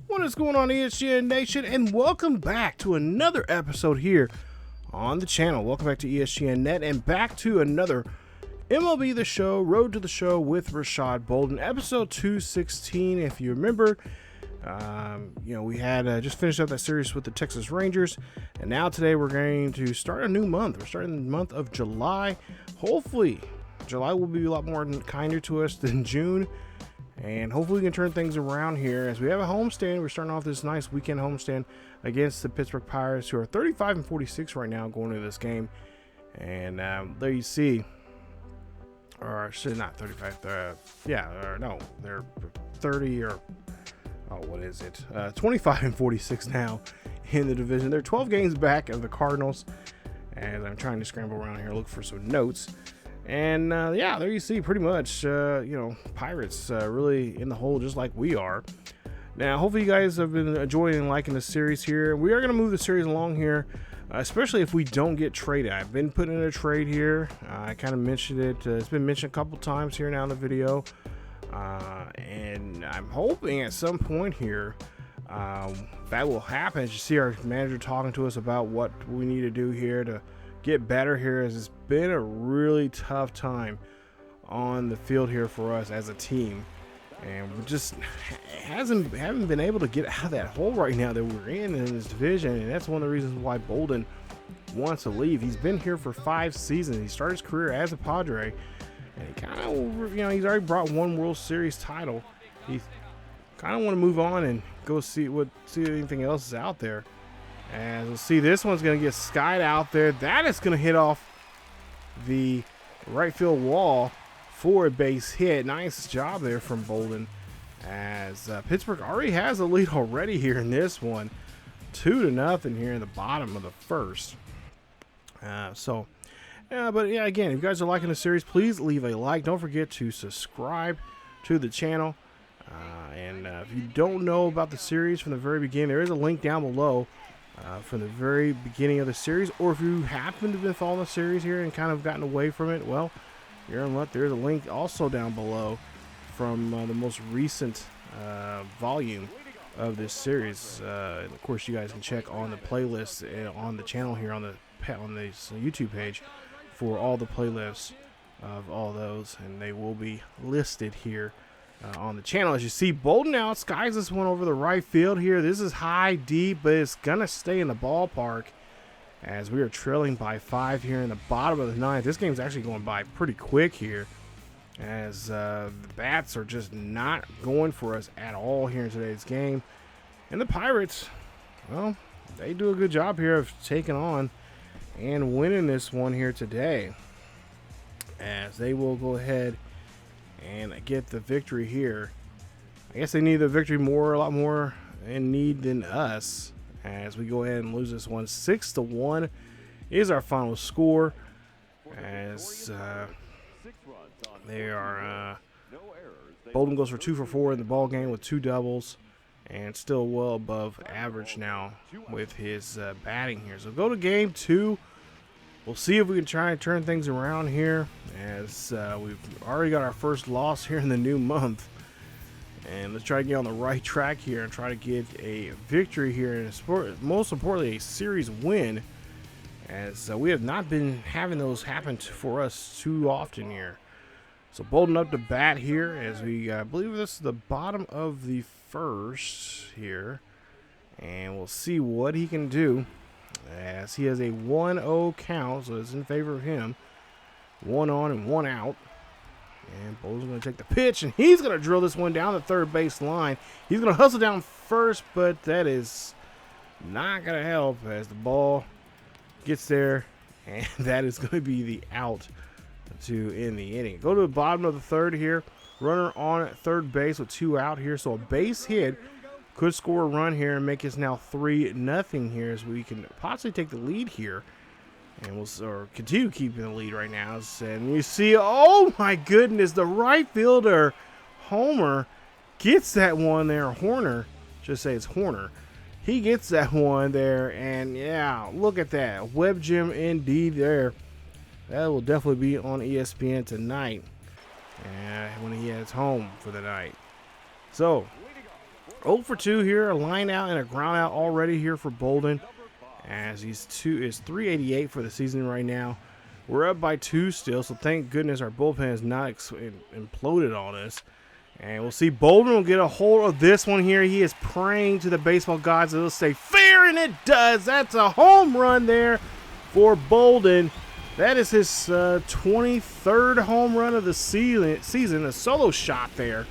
What is going on, ESGN Nation, and welcome back to another episode here on the channel. Welcome back to ESGNet and back to another MLB The Show, Road to the Show with Rashad Bolden, episode 216. If you remember, we had just finished up that series with the Texas Rangers, and now today we're going to start a new month. We're starting the month of July. Hopefully, July will be a lot more kinder to us than June. And hopefully we can turn things around here as we have a homestand. We're starting off this nice weekend homestand against the Pittsburgh Pirates, who are 35-46 right now going into this game. And there you see, or actually not 35, they're 30 or, what is it? 25-46 now in the division. They're 12 games back of the Cardinals. As I'm trying to scramble around here, look for some notes. And there you see pretty much, Pirates really in the hole just like we are. Now, hopefully you guys have been enjoying and liking the series here. We are going to move the series along here, especially if we don't get traded. I've been putting in a trade here. I kind of mentioned it. It's been mentioned a couple times here now in the video. And I'm hoping at some point here that will happen. As you see our manager talking to us about what we need to do here to get better here, as it's been a really tough time on the field here for us as a team, and we just haven't been able to get out of that hole right now that we're in this division. And that's one of the reasons why Bolden wants to leave. He's been here for 5 seasons. He started his career as a Padre, and he kind of, he's already brought one World Series title. He kind of want to move on and go see anything else is out there. And we'll see, this one's going to get skied out there. That is going to hit off the right field wall for a base hit. Nice job there from Bolden, as Pittsburgh already has a lead already here in this one. 2-0 here in the bottom of the first. But again, if you guys are liking the series, please leave a like. Don't forget to subscribe to the channel. If you don't know about the series from the very beginning, there is a link down below. From the very beginning of the series, or if you happen to have been following the series here and kind of gotten away from it, well, you're in luck. There's a link also down below from the most recent volume of this series. And of course, you guys can check on the playlist on the channel here on the YouTube page for all the playlists of all those, and they will be listed here on the channel. As you see, Bolden out skies this one over the right field here. This is high, deep, but it's gonna stay in the ballpark, as we are trailing by 5 here in the bottom of the 9th. This game's actually going by pretty quick here, as the bats are just not going for us at all here in today's game. And the Pirates, well, they do a good job here of taking on and winning this one here today, as they will go ahead and get the victory here. I guess they need the victory a lot more in need than us, as we go ahead and lose this one. 6-1 is our final score, as they are Bolden goes for 2 for 4 in the ball game with 2 doubles, and still well above average now with his batting here. So go to game 2. We'll see if we can try and turn things around here, as we've already got our first loss here in the new month. And let's try to get on the right track here and try to get a victory here, and most importantly, a series win, as we have not been having those happen for us too often here. So Bolden up to bat here, as we believe this is the bottom of the first here, and we'll see what he can do, as he has a 1-0 count, so it's in favor of him. 1 on and 1 out. And Bolden's going to take the pitch, and he's going to drill this one down the third base line. He's going to hustle down first, but that is not going to help, as the ball gets there, and that is going to be the out to end the inning. Go to the bottom of the third here. Runner on at third base with 2 out here, so a base hit could score a run here and make us now 3-0 here, as we can possibly take the lead here, and we'll continue keeping the lead right now. And you see, oh my goodness, the right fielder Homer gets that one there. Horner, just say it's Horner. He gets that one there, and yeah, look at that web gem indeed there. That will definitely be on ESPN tonight, when he heads home for the night. So 0 for 2 here, a line out and a ground out already here for Bolden, as he's 388 for the season right now. We're up by 2 still, so thank goodness our bullpen is not imploded on us. And we'll see Bolden will get a hold of this one here. He is praying to the baseball gods that it'll stay fair, and it does. That's a home run there for Bolden. That is his 23rd home run of the season, a solo shot there.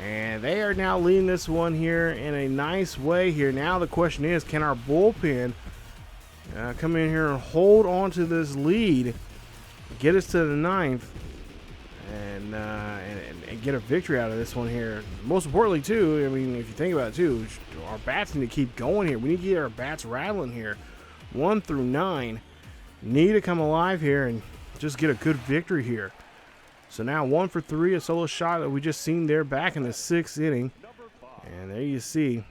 And they are now leading this one here in a nice way here. Now the question is, can our bullpen come in here and hold on to this lead, get us to the 9th, and get a victory out of this one here. Most importantly, too, I mean, if you think about it, too, our bats need to keep going here. We need to get our bats rattling here. 1 through 9 need to come alive here and just get a good victory here. So now 1 for 3, a solo shot that we just seen there back in the 6th inning. And there you see,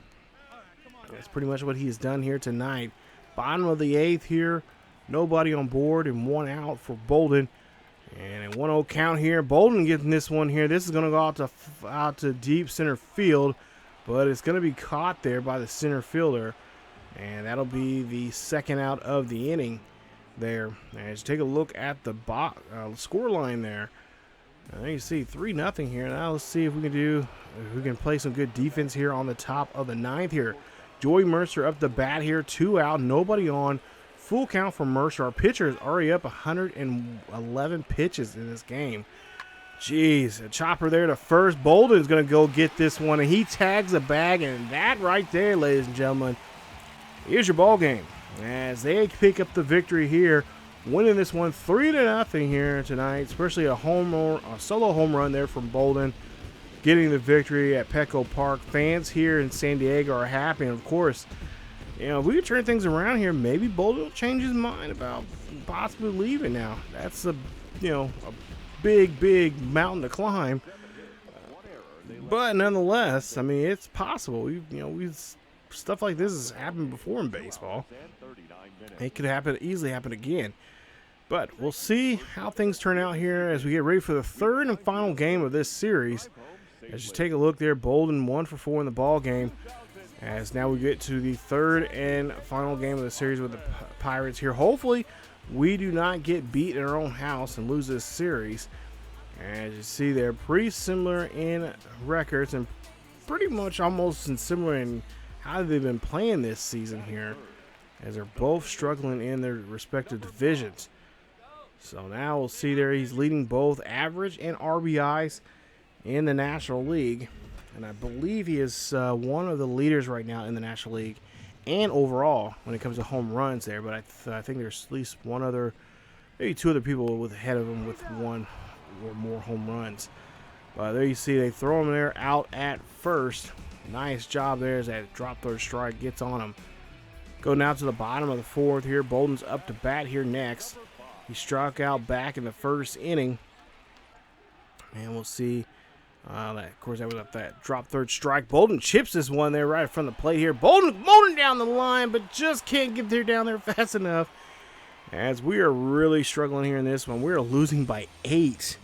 that's pretty much what he's done here tonight. Bottom of the 8th here, nobody on board and 1 out for Bolden. And a 1-0 count here. Bolden getting this one here. This is going to go out to deep center field, but it's going to be caught there by the center fielder. And that'll be the 2nd out of the inning there. As you take a look at the score line there. There you see 3-0 here. Now let's see if we can play some good defense here on the top of the 9th here. Joey Mercer up the bat here, 2 out, nobody on. Full count for Mercer. Our pitcher is already up 111 pitches in this game. Jeez, a chopper there to first. Bolden's going to go get this one, and he tags the bag, and that right there, ladies and gentlemen, is your ball game. As they pick up the victory here, winning this one 3-0 here tonight, especially a solo home run there from Bolden, getting the victory at Petco Park. Fans here in San Diego are happy, and of course, you know, if we could turn things around here, maybe Bolden will change his mind about possibly leaving now. That's a big mountain to climb. But nonetheless, I mean, it's possible. Stuff like this has happened before in baseball. It could easily happen again. But we'll see how things turn out here as we get ready for the 3rd and final game of this series. As you take a look there, Bolden 1 for 4 in the ball game. As now we get to the 3rd and final game of the series with the Pirates here. Hopefully, we do not get beat in our own house and lose this series. As you see, they're pretty similar in records and pretty much almost similar in how they've been playing this season here, as they're both struggling in their respective divisions. So now we'll see there, he's leading both average and RBIs in the National League. And I believe he is one of the leaders right now in the National League and overall when it comes to home runs there. But I think there's at least maybe 2 other people ahead of him with 1 or more home runs. But there you see they throw him there out at first. Nice job there as that drop third strike gets on him. Go now to the bottom of the 4th here. Bolden's up to bat here next. He struck out back in the 1st inning. And we'll see. Of course, that was up that drop third strike. Bolden chips this one there right in front of the plate here. Bolden down the line, but just can't get there down there fast enough. As we are really struggling here in this one. We are losing by 8,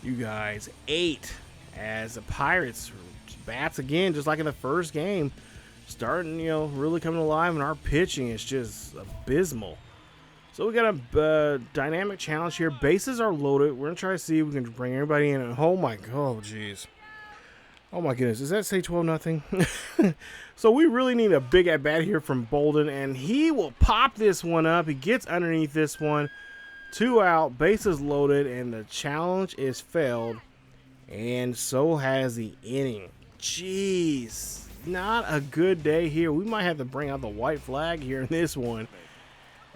you guys. 8. As the Pirates bats again, just like in the first game, starting, really coming alive, and our pitching is just abysmal. So we got a dynamic challenge here. Bases are loaded. We're going to try to see if we can bring everybody in. And oh my goodness. Does that say 12-0? So we really need a big at-bat here from Bolden. And he will pop this one up. He gets underneath this one. 2 out. Bases loaded. And the challenge is failed. And so has the inning. Jeez. Not a good day here. We might have to bring out the white flag here in this one,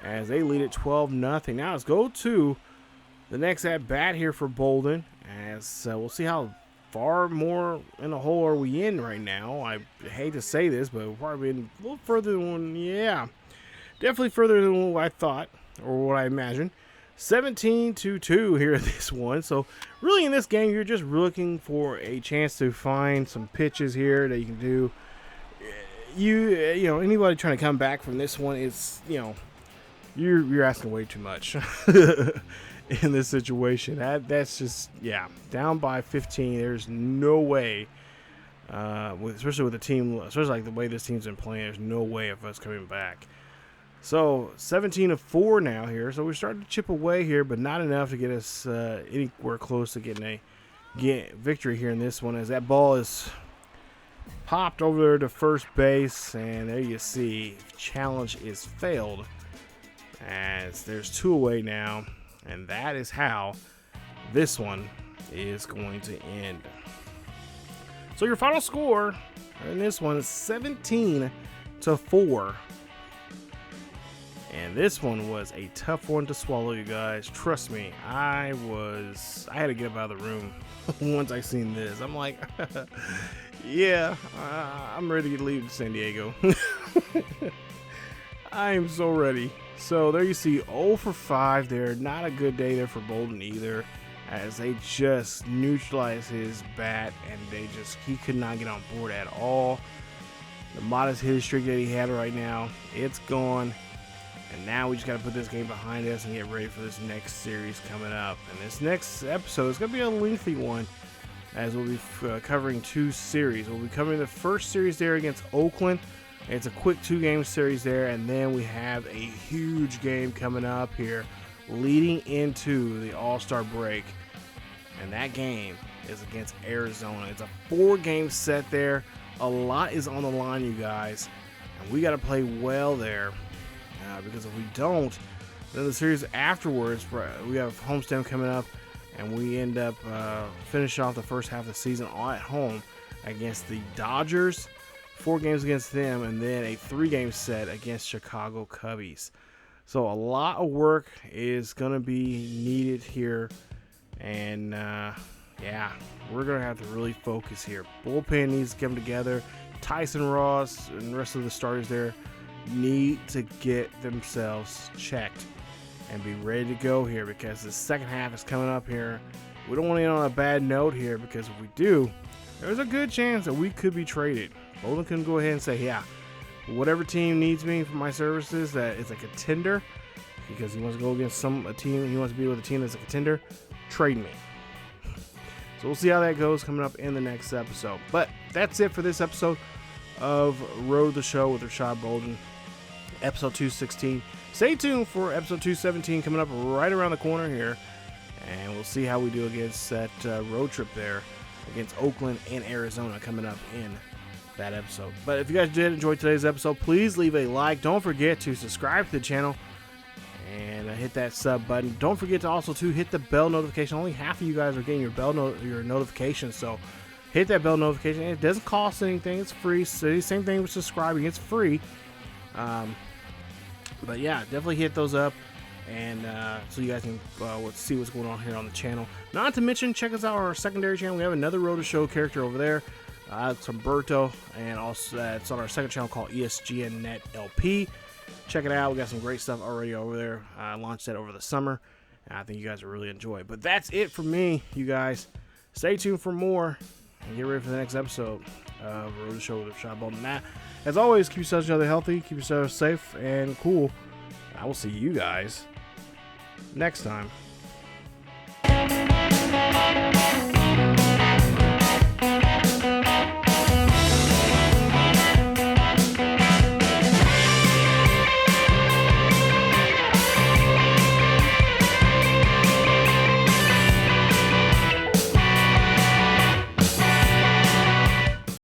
as they lead at 12-0. Now let's go to the next at-bat here for Bolden. As we'll see how far more in the hole are we in right now. I hate to say this, but we're probably been a little further than definitely further than what I thought or what I imagined. 17-2 here in this one. So really in this game, you're just looking for a chance to find some pitches here that you can do. Anybody trying to come back from this one is, you're asking way too much in this situation. That's just, down by 15. There's no way especially with the team, especially like the way this team's been playing. There's no way of us coming back. So 17-4 now here. So we're starting to chip away here, but not enough to get us anywhere close to getting a victory here in this one. As that ball is popped over there to first base, and there you see, challenge is failed. As there's 2 away now, and that is how this one is going to end. So your final score in this one is 17-4. And this one was a tough one to swallow, you guys. Trust me, I had to get up out of the room once I seen this. I'm like, yeah, I'm ready to leave San Diego. I am so ready. So there you see 0 for 5 there. Not a good day there for Bolden either, as they just neutralized his bat, and he could not get on board at all. The modest hitting streak that he had right now, it's gone. And now we just got to put this game behind us and get ready for this next series coming up. And this next episode is going to be a lengthy one, as we'll be covering 2 series. We'll be covering the first series there against Oakland. It's a quick 2-game series there, and then we have a huge game coming up here leading into the All-Star break. And that game is against Arizona. It's a 4-game set there. A lot is on the line, you guys, and we got to play well there. Because if we don't, then the series afterwards, we have homestand coming up, and we end up finishing off the first half of the season all at home against the Dodgers, 4 games against them, and then a 3-game set against Chicago Cubbies. So a lot of work is going to be needed here, and yeah, we're going to have to really focus here. Bullpen needs to come together. Tyson Ross and the rest of the starters there need to get themselves checked and be ready to go here, because the second half is coming up here. We don't want to end on a bad note here, because if we do, there's a good chance that we could be traded. Bolden can go ahead and say, yeah, whatever team needs me for my services that is a contender, because he wants to go against a team, he wants to be with a team that's a contender, trade me. So we'll see how that goes coming up in the next episode. But that's it for this episode of Road to the Show with Rashad Bolden, episode 216. Stay tuned for episode 217 coming up right around the corner here, and we'll see how we do against that road trip there against Oakland and Arizona coming up in that episode. But if you guys did enjoy today's episode, please leave a like. Don't forget to subscribe to the channel and hit that sub button. Don't forget to also hit the bell notification. Only half of you guys are getting your your notifications, so hit that bell notification. It doesn't cost anything. It's free. So same thing with subscribing. It's free. But yeah, definitely hit those up, and so you guys can see what's going on here on the channel. Not to mention, check us out on our secondary channel. We have another Road to Show character over there. It's Humberto, and also it's on our second channel called ESGNet LP. Check it out. We got some great stuff already over there. I launched that over the summer, and I think you guys will really enjoy it. But that's it for me, you guys. Stay tuned for more, and get ready for the next episode of Road to Show with Rashad Bolden. Now, as always, keep yourselves healthy, keep yourselves safe and cool. I will see you guys next time.